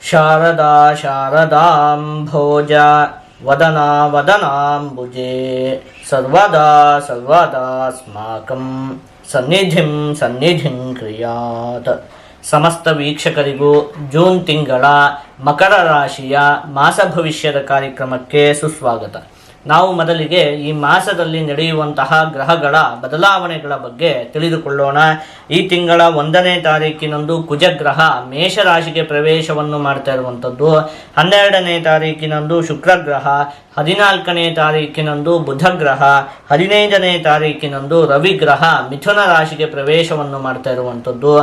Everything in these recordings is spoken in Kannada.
ಶಾರದಾ ಶಾರದಾಂಭೋಜ ವದನಾ ವದನಾಂಬುಜೆ ಸರ್ವದಾ ಸರ್ವದಾಸ್ಮಾಕಂ ಸನ್ನಿಧಿಂ ಸನ್ನಿಧಿಂ ಕ್ರಿಯಾತ್. ಸಮಸ್ತ ವೀಕ್ಷಕರಿಗೂ ಜೂನ್ ತಿಂಗಳ ಮಕರ ರಾಶಿಯ ಮಾಸ ಭವಿಷ್ಯದ ಕಾರ್ಯಕ್ರಮಕ್ಕೆ ಸುಸ್ವಾಗತ. ನಾವು ಮೊದಲಿಗೆ ಈ ಮಾಸದಲ್ಲಿ ನಡೆಯುವಂತಹ ಗ್ರಹಗಳ ಬದಲಾವಣೆಗಳ ಬಗ್ಗೆ ತಿಳಿದುಕೊಳ್ಳೋಣ. ಈ ತಿಂಗಳ 1ನೇ ತಾರೀಕಿನಂದು ಕುಜಗ್ರಹ ಮೇಷರಾಶಿಗೆ ಪ್ರವೇಶವನ್ನು ಮಾಡ್ತಾ ಇರುವಂಥದ್ದು, 12ನೇ ತಾರೀಕಿನಂದು ಶುಕ್ರಗ್ರಹ, 14ನೇ ತಾರೀಕಿನಂದು ಬುಧಗ್ರಹ, 15ನೇ ತಾರೀಕಿನಂದು ರವಿಗ್ರಹ ಮಿಥುನ ರಾಶಿಗೆ ಪ್ರವೇಶವನ್ನು ಮಾಡ್ತಾ ಇರುವಂಥದ್ದು,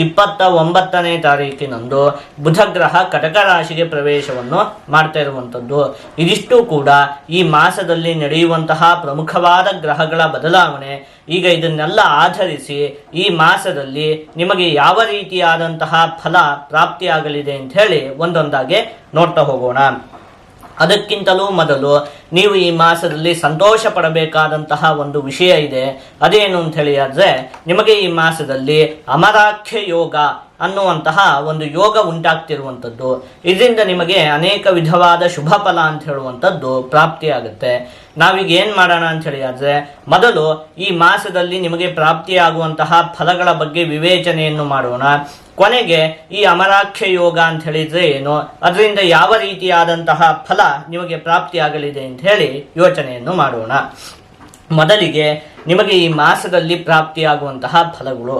29ನೇ ತಾರೀಕಿನಂದು ಬುಧಗ್ರಹ ಕಟಕ ರಾಶಿಗೆ ಪ್ರವೇಶವನ್ನು ಮಾಡ್ತಾ ಇರುವಂಥದ್ದು. ಇದಿಷ್ಟು ಕೂಡ ಈ ಮಾಸದಲ್ಲಿ ನಡೆಯುವಂತಹ ಪ್ರಮುಖವಾದ ಗ್ರಹಗಳ ಬದಲಾವಣೆ. ಈಗ ಇದನ್ನೆಲ್ಲ ಆಧರಿಸಿ ಈ ಮಾಸದಲ್ಲಿ ನಿಮಗೆ ಯಾವ ರೀತಿಯಾದಂತಹ ಫಲ ಪ್ರಾಪ್ತಿಯಾಗಲಿದೆ ಅಂತ ಹೇಳಿ ಒಂದೊಂದಾಗಿ ನೋಡ್ತಾ ಹೋಗೋಣ. ಅದಕ್ಕಿಂತಲೂ ಮೊದಲು ನೀವು ಈ ಮಾಸದಲ್ಲಿ ಸಂತೋಷ ಪಡಬೇಕಾದಂತಹ ಒಂದು ವಿಷಯ ಇದೆ. ಅದೇನು ಅಂತ ಹೇಳಿದ್ರೆ, ನಿಮಗೆ ಈ ಮಾಸದಲ್ಲಿ ಅಮರಾಖ್ಯ ಯೋಗ ಅನ್ನುವಂತಹ ಒಂದು ಯೋಗ ಉಂಟಾಗ್ತಿರುವಂಥದ್ದು. ಇದರಿಂದ ನಿಮಗೆ ಅನೇಕ ವಿಧವಾದ ಶುಭ ಫಲ ಅಂತ ಹೇಳುವಂಥದ್ದು ಪ್ರಾಪ್ತಿಯಾಗುತ್ತೆ. ನಾವೀಗ ಏನು ಮಾಡೋಣ ಅಂತ ಹೇಳಿದ್ರೆ, ಮೊದಲು ಈ ಮಾಸದಲ್ಲಿ ನಿಮಗೆ ಪ್ರಾಪ್ತಿಯಾಗುವಂತಹ ಫಲಗಳ ಬಗ್ಗೆ ವಿವೇಚನೆಯನ್ನು ಮಾಡೋಣ. ಕೊನೆಗೆ ಈ ಅಮರಾಖ್ಯ ಯೋಗ ಅಂತ ಹೇಳಿದ್ರೆ ಏನು, ಅದರಿಂದ ಯಾವ ರೀತಿಯಾದಂತಹ ಫಲ ನಿಮಗೆ ಪ್ರಾಪ್ತಿಯಾಗಲಿದೆ ಅಂತ ಹೇಳಿ ಯೋಚನೆಯನ್ನು ಮಾಡೋಣ. ಮೊದಲಿಗೆ ನಿಮಗೆ ಈ ಮಾಸದಲ್ಲಿ ಪ್ರಾಪ್ತಿಯಾಗುವಂತಹ ಫಲಗಳು.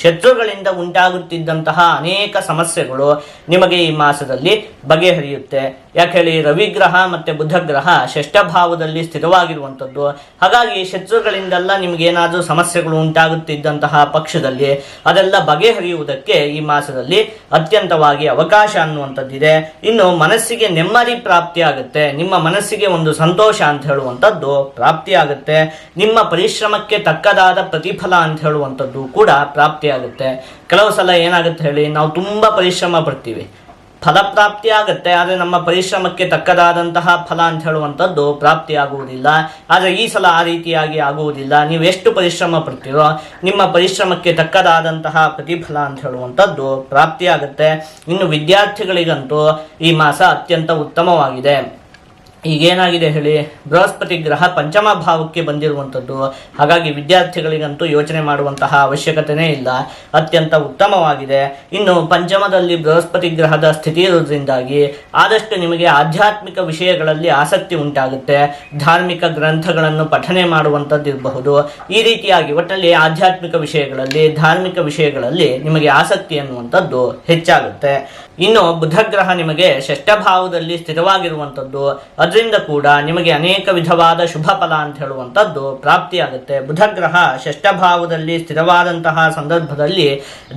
ಶತ್ರುಗಳಿಂದ ಉಂಟಾಗುತ್ತಿದ್ದಂತಹ ಅನೇಕ ಸಮಸ್ಯೆಗಳು ನಿಮಗೆ ಈ ಮಾಸದಲ್ಲಿ ಬಗೆಹರಿಯುತ್ತೆ. ಯಾಕೆ ಹೇಳಿ, ರವಿಗ್ರಹ ಮತ್ತು ಬುಧಗ್ರಹ ಷಷ್ಠಭಾವದಲ್ಲಿ ಸ್ಥಿರವಾಗಿರುವಂಥದ್ದು. ಹಾಗಾಗಿ ಶತ್ರುಗಳಿಂದೆಲ್ಲ ನಿಮಗೇನಾದರೂ ಸಮಸ್ಯೆಗಳು ಉಂಟಾಗುತ್ತಿದ್ದಂತಹ ಪಕ್ಷದಲ್ಲಿ ಅದೆಲ್ಲ ಬಗೆಹರಿಯುವುದಕ್ಕೆ ಈ ಮಾಸದಲ್ಲಿ ಅತ್ಯಂತವಾಗಿ ಅವಕಾಶ ಅನ್ನುವಂಥದ್ದಿದೆ. ಇನ್ನು ಮನಸ್ಸಿಗೆ ನೆಮ್ಮದಿ ಪ್ರಾಪ್ತಿಯಾಗುತ್ತೆ. ನಿಮ್ಮ ಮನಸ್ಸಿಗೆ ಒಂದು ಸಂತೋಷ ಅಂತ ಹೇಳುವಂಥದ್ದು ಪ್ರಾಪ್ತಿಯಾಗುತ್ತೆ. ನಿಮ್ಮ ಪರಿಶ್ರಮಕ್ಕೆ ತಕ್ಕದಾದ ಪ್ರತಿಫಲ ಅಂತ ಹೇಳುವಂಥದ್ದು ಕೂಡ ಪ್ರಾಪ್ತಿಯಾಗುತ್ತೆ. ಕೆಲವು ಸಲ ಏನಾಗುತ್ತೆ ಹೇಳಿ, ನಾವು ತುಂಬ ಪರಿಶ್ರಮ ಪಡ್ತೀವಿ, ಫಲಪ್ರಾಪ್ತಿ ಆಗುತ್ತೆ, ಆದರೆ ನಮ್ಮ ಪರಿಶ್ರಮಕ್ಕೆ ತಕ್ಕದಾದಂತಹ ಫಲ ಅಂತ ಹೇಳುವಂಥದ್ದು ಪ್ರಾಪ್ತಿಯಾಗುವುದಿಲ್ಲ. ಆದರೆ ಈ ಸಲ ಆ ರೀತಿಯಾಗಿ ಆಗುವುದಿಲ್ಲ. ನೀವು ಎಷ್ಟು ಪರಿಶ್ರಮ ಪಡ್ತೀರೋ ನಿಮ್ಮ ಪರಿಶ್ರಮಕ್ಕೆ ತಕ್ಕದಾದಂತಹ ಪ್ರತಿಫಲ ಅಂತ ಹೇಳುವಂಥದ್ದು ಪ್ರಾಪ್ತಿಯಾಗುತ್ತೆ. ಇನ್ನು ವಿದ್ಯಾರ್ಥಿಗಳಿಗಂತೂ ಈ ಮಾಸ ಅತ್ಯಂತ ಉತ್ತಮವಾಗಿದೆ. ಈಗೇನಾಗಿದೆ ಹೇಳಿ, ಬೃಹಸ್ಪತಿ ಗ್ರಹ ಪಂಚಮ ಭಾವಕ್ಕೆ ಬಂದಿರುವಂಥದ್ದು. ಹಾಗಾಗಿ ವಿದ್ಯಾರ್ಥಿಗಳಿಗಂತೂ ಯೋಚನೆ ಮಾಡುವಂತಹ ಅವಶ್ಯಕತೆಯೇ ಇಲ್ಲ, ಅತ್ಯಂತ ಉತ್ತಮವಾಗಿದೆ. ಇನ್ನು ಪಂಚಮದಲ್ಲಿ ಬೃಹಸ್ಪತಿ ಗ್ರಹದ ಸ್ಥಿತಿ ಇರುವುದರಿಂದಾಗಿ ಆದಷ್ಟು ನಿಮಗೆ ಆಧ್ಯಾತ್ಮಿಕ ವಿಷಯಗಳಲ್ಲಿ ಆಸಕ್ತಿ ಉಂಟಾಗುತ್ತೆ. ಧಾರ್ಮಿಕ ಗ್ರಂಥಗಳನ್ನು ಪಠನೆ ಮಾಡುವಂಥದ್ದು ಇರಬಹುದು. ಈ ರೀತಿಯಾಗಿ ಒಟ್ಟಲ್ಲಿ ಆಧ್ಯಾತ್ಮಿಕ ವಿಷಯಗಳಲ್ಲಿ, ಧಾರ್ಮಿಕ ವಿಷಯಗಳಲ್ಲಿ ನಿಮಗೆ ಆಸಕ್ತಿ ಅನ್ನುವಂಥದ್ದು ಹೆಚ್ಚಾಗುತ್ತೆ. ಇನ್ನು ಬುಧಗ್ರಹ ನಿಮಗೆ ಷಷ್ಠಭಾವದಲ್ಲಿ ಸ್ಥಿರವಾಗಿರುವಂಥದ್ದು. ಅದರಿಂದ ಕೂಡ ನಿಮಗೆ ಅನೇಕ ವಿಧವಾದ ಶುಭ ಫಲ ಅಂತ ಹೇಳುವಂಥದ್ದು ಪ್ರಾಪ್ತಿಯಾಗುತ್ತೆ. ಬುಧಗ್ರಹ ಷಷ್ಠಭಾವದಲ್ಲಿ ಸ್ಥಿರವಾದಂತಹ ಸಂದರ್ಭದಲ್ಲಿ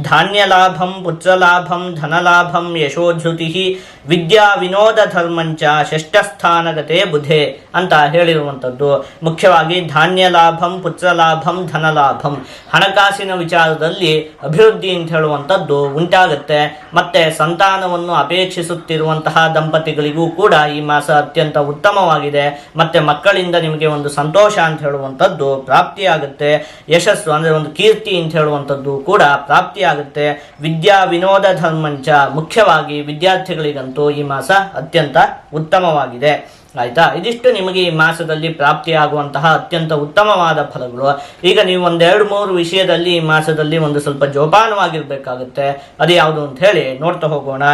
ಧಾನ್ಯ ಲಾಭಂ, ಪುತ್ರಲಾಭಂ, ಧನಲಾಭಂ, ಯಶೋಧೃತಿ, ವಿದ್ಯಾ ವಿನೋದ ಧರ್ಮಂಚ ಷಷ್ಠಸ್ಥಾನಗತೆ ಬುಧೆ ಅಂತ ಹೇಳಿರುವಂಥದ್ದು. ಮುಖ್ಯವಾಗಿ ಧಾನ್ಯ ಲಾಭಂ, ಪುತ್ರಲಾಭಂ, ಧನಲಾಭಂ, ಹಣಕಾಸಿನ ವಿಚಾರದಲ್ಲಿ ಅಭಿವೃದ್ಧಿ ಅಂತ ಹೇಳುವಂಥದ್ದು ಉಂಟಾಗುತ್ತೆ. ಮತ್ತೆ ಸಂತಾನವನ್ನು ಅಪೇಕ್ಷಿಸುತ್ತಿರುವಂತಹ ದಂಪತಿಗಳಿಗೂ ಕೂಡ ಈ ಮಾಸ ಅತ್ಯಂತ ಉತ್ತಮವಾಗಿದೆ. ಮತ್ತೆ ಮಕ್ಕಳಿಂದ ನಿಮಗೆ ಒಂದು ಸಂತೋಷ ಅಂತ ಹೇಳುವಂಥದ್ದು ಪ್ರಾಪ್ತಿಯಾಗುತ್ತೆ. ಯಶಸ್ಸು ಅಂದರೆ ಒಂದು ಕೀರ್ತಿ ಅಂತ ಹೇಳುವಂಥದ್ದು ಕೂಡ ಪ್ರಾಪ್ತಿಯಾಗುತ್ತೆ. ವಿದ್ಯಾ ವಿನೋದ ಧರ್ಮಂಚ, ಮುಖ್ಯವಾಗಿ ವಿದ್ಯಾರ್ಥಿಗಳಿಗಂತೂ ಈ ಮಾಸ ಅತ್ಯಂತ ಉತ್ತಮವಾಗಿದೆ. ಆಯ್ತಾ, ಇದಿಷ್ಟು ನಿಮಗೆ ಈ ಮಾಸದಲ್ಲಿ ಪ್ರಾಪ್ತಿಯಾಗುವಂತಹ ಅತ್ಯಂತ ಉತ್ತಮವಾದ ಫಲಗಳು. ಈಗ ನೀವು 1-2-3 ವಿಷಯದಲ್ಲಿ ಈ ಮಾಸದಲ್ಲಿ ಒಂದು ಸ್ವಲ್ಪ ಜೋಪಾನವಾಗಿರ್ಬೇಕಾಗುತ್ತೆ. ಅದು ಯಾವುದು ಅಂತ ಹೇಳಿ ನೋಡ್ತಾ ಹೋಗೋಣ.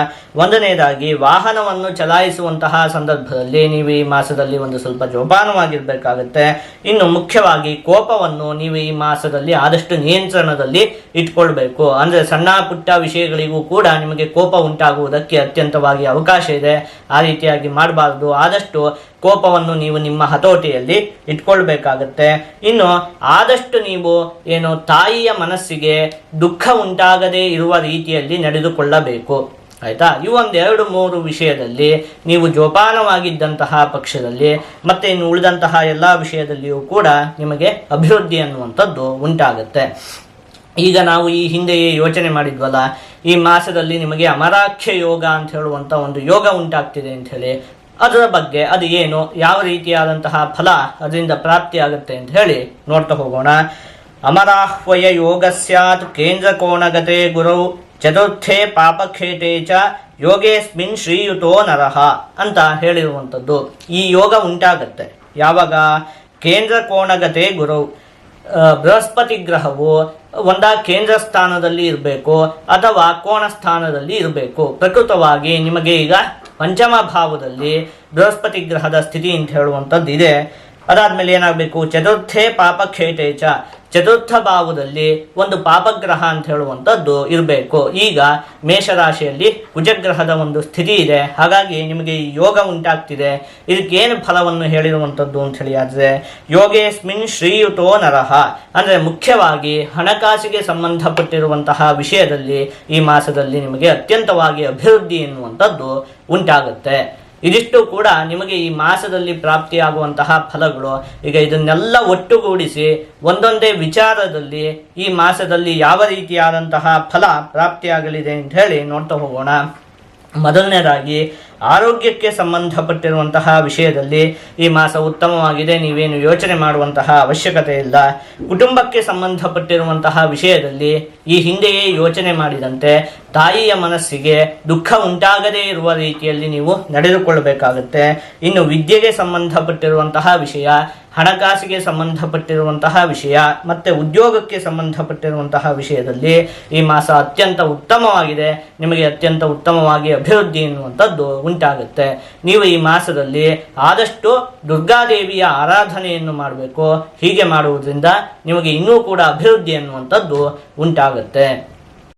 ಒಂದನೇದಾಗಿ, ವಾಹನವನ್ನು ಚಲಾಯಿಸುವಂತಹ ಸಂದರ್ಭದಲ್ಲಿ ನೀವು ಈ ಮಾಸದಲ್ಲಿ ಒಂದು ಸ್ವಲ್ಪ ಜೋಪಾನವಾಗಿರ್ಬೇಕಾಗುತ್ತೆ. ಇನ್ನು ಮುಖ್ಯವಾಗಿ ಕೋಪವನ್ನು ನೀವು ಈ ಮಾಸದಲ್ಲಿ ಆದಷ್ಟು ನಿಯಂತ್ರಣದಲ್ಲಿ ಇಟ್ಕೊಳ್ಬೇಕು. ಅಂದ್ರೆ ಸಣ್ಣ ಪುಟ್ಟ ವಿಷಯಗಳಿಗೂ ಕೂಡ ನಿಮಗೆ ಕೋಪ ಉಂಟಾಗುವುದಕ್ಕೆ ಅತ್ಯಂತವಾಗಿ ಅವಕಾಶ ಇದೆ. ಆ ರೀತಿಯಾಗಿ ಮಾಡಬಾರದು. ಆದಷ್ಟು ಕೋಪವನ್ನು ನೀವು ನಿಮ್ಮ ಹತೋಟಿಯಲ್ಲಿ ಇಟ್ಕೊಳ್ಬೇಕಾಗತ್ತೆ. ಇನ್ನು ಆದಷ್ಟು ನೀವು ಏನು ತಾಯಿಯ ಮನಸ್ಸಿಗೆ ದುಃಖ ಉಂಟಾಗದೇ ಇರುವ ರೀತಿಯಲ್ಲಿ ನಡೆದುಕೊಳ್ಳಬೇಕು. ಆಯ್ತಾ, ಈ 1-2-3 ವಿಷಯದಲ್ಲಿ ನೀವು ಜೋಪಾನವಾಗಿದ್ದಂತಹ ಪಕ್ಷದಲ್ಲಿ ಮತ್ತೆ ಇನ್ನು ಉಳಿದಂತಹ ಎಲ್ಲ ವಿಷಯದಲ್ಲಿಯೂ ಕೂಡ ನಿಮಗೆ ಅಭಿವೃದ್ಧಿ ಅನ್ನುವಂಥದ್ದು ಉಂಟಾಗುತ್ತೆ. ಈಗ ನಾವು ಈ ಹಿಂದೆಯೇ ಯೋಚನೆ ಮಾಡಿದ್ವಲ್ಲ, ಈ ಮಾಸದಲ್ಲಿ ನಿಮಗೆ ಅಮರಾಖ್ಯ ಯೋಗ ಅಂತ ಹೇಳುವಂಥ ಒಂದು ಯೋಗ ಉಂಟಾಗ್ತಿದೆ ಅಂತ ಹೇಳಿ, ಅದರ ಬಗ್ಗೆ ಅದು ಏನು, ಯಾವ ರೀತಿಯಾದಂತಹ ಫಲ ಅದರಿಂದ ಪ್ರಾಪ್ತಿಯಾಗುತ್ತೆ ಅಂತ ಹೇಳಿ ನೋಡ್ತಾ ಹೋಗೋಣ. ಅಮರಾಹ್ವಯ ಯೋಗ ಸ್ಯಾತ್ ಕೇಂದ್ರ ಕೋಣಗತೆ ಗುರು ಚತುರ್ಥೇ ಪಾಪಖೇಟೆ ಚ ಯೋಗೇಸ್ಮಿನ್ ಶ್ರೀಯುತೋ ನರಹ ಅಂತ ಹೇಳಿರುವಂಥದ್ದು. ಈ ಯೋಗ ಉಂಟಾಗತ್ತೆ ಯಾವಾಗ? ಕೇಂದ್ರ ಕೋಣಗತೆ ಗುರು, ಬೃಹಸ್ಪತಿ ಗ್ರಹವು ಕೇಂದ್ರ ಸ್ಥಾನದಲ್ಲಿ ಇರಬೇಕು ಅಥವಾ ಕೋಣ ಸ್ಥಾನದಲ್ಲಿ ಇರಬೇಕು. ಪ್ರಕೃತವಾಗಿ ನಿಮಗೆ ಈಗ ಪಂಚಮ ಭಾವದಲ್ಲಿ ಬೃಹಸ್ಪತಿ ಗ್ರಹದ ಸ್ಥಿತಿ ಅಂತ ಹೇಳುವಂಥದ್ದು ಇದೆ. ಅದಾದ್ಮೇಲೆ ಏನಾಗಬೇಕು? ಚತುರ್ಥೇ ಪಾಪಕ್ಷೇಟೇಚ, ಚತುರ್ಥ ಭಾವದಲ್ಲಿ ಒಂದು ಪಾಪಗ್ರಹ ಅಂತ ಹೇಳುವಂಥದ್ದು ಇರಬೇಕು. ಈಗ ಮೇಷರಾಶಿಯಲ್ಲಿ ಕುಜಗ್ರಹದ ಒಂದು ಸ್ಥಿತಿ ಇದೆ. ಹಾಗಾಗಿ ನಿಮಗೆ ಈ ಯೋಗ ಉಂಟಾಗ್ತಿದೆ. ಇದಕ್ಕೇನು ಫಲವನ್ನು ಹೇಳಿರುವಂಥದ್ದು ಅಂತ ಹೇಳಿ ಆದರೆ, ಯೋಗೇಸ್ಮಿನ್ ಶ್ರೀಯುತೋ ನರಹ ಅಂದರೆ ಮುಖ್ಯವಾಗಿ ಹಣಕಾಸಿಗೆ ಸಂಬಂಧಪಟ್ಟಿರುವಂತಹ ವಿಷಯದಲ್ಲಿ ಈ ಮಾಸದಲ್ಲಿ ನಿಮಗೆ ಅತ್ಯಂತವಾಗಿ ಅಭಿವೃದ್ಧಿ ಎನ್ನುವಂಥದ್ದು ಉಂಟಾಗುತ್ತೆ. ಇದಿಷ್ಟು ಕೂಡ ನಿಮಗೆ ಈ ಮಾಸದಲ್ಲಿ ಪ್ರಾಪ್ತಿಯಾಗುವಂತಹ ಫಲಗಳು. ಈಗ ಇದನ್ನೆಲ್ಲ ಒಟ್ಟುಗೂಡಿಸಿ ಒಂದೊಂದೇ ವಿಚಾರದಲ್ಲಿ ಈ ಮಾಸದಲ್ಲಿ ಯಾವ ರೀತಿಯಾದಂತಹ ಫಲ ಪ್ರಾಪ್ತಿಯಾಗಲಿದೆ ಅಂತ ಹೇಳಿ ನೋಡ್ತಾ ಹೋಗೋಣ. ಮೊದಲನೇದಾಗಿ ಆರೋಗ್ಯಕ್ಕೆ ಸಂಬಂಧಪಟ್ಟಿರುವಂತಹ ವಿಷಯದಲ್ಲಿ ಈ ಮಾಸ ಉತ್ತಮವಾಗಿದೆ, ನೀವೇನು ಯೋಚನೆ ಮಾಡುವಂತಹ ಅವಶ್ಯಕತೆ ಇಲ್ಲ. ಕುಟುಂಬಕ್ಕೆ ಸಂಬಂಧಪಟ್ಟಿರುವಂತಹ ವಿಷಯದಲ್ಲಿ ಈ ಹಿಂದೆಯೇ ಯೋಚನೆ ಮಾಡಿದಂತೆ ತಾಯಿಯ ಮನಸ್ಸಿಗೆ ದುಃಖ ಉಂಟಾಗದೇ ಇರುವ ರೀತಿಯಲ್ಲಿ ನೀವು ನಡೆದುಕೊಳ್ಳಬೇಕಾಗುತ್ತೆ. ಇನ್ನು ವಿದ್ಯೆಗೆ ಸಂಬಂಧಪಟ್ಟಿರುವಂತಹ ವಿಷಯ, ಹಣಕಾಸಿಗೆ ಸಂಬಂಧಪಟ್ಟಿರುವಂತಹ ವಿಷಯ ಮತ್ತು ಉದ್ಯೋಗಕ್ಕೆ ಸಂಬಂಧಪಟ್ಟಿರುವಂತಹ ವಿಷಯದಲ್ಲಿ ಈ ಮಾಸ ಅತ್ಯಂತ ಉತ್ತಮವಾಗಿದೆ. ನಿಮಗೆ ಅತ್ಯಂತ ಉತ್ತಮವಾಗಿ ಅಭಿವೃದ್ಧಿ ಎನ್ನುವಂಥದ್ದು ಉಂಟಾಗುತ್ತೆ. ನೀವು ಈ ಮಾಸದಲ್ಲಿ ಆದಷ್ಟು ದುರ್ಗಾದೇವಿಯ ಆರಾಧನೆಯನ್ನು ಮಾಡಬೇಕು. ಹೀಗೆ ಮಾಡುವುದರಿಂದ ನಿಮಗೆ ಇನ್ನೂ ಕೂಡ ಅಭಿವೃದ್ಧಿ ಎನ್ನುವಂಥದ್ದು ಉಂಟಾಗುತ್ತೆ.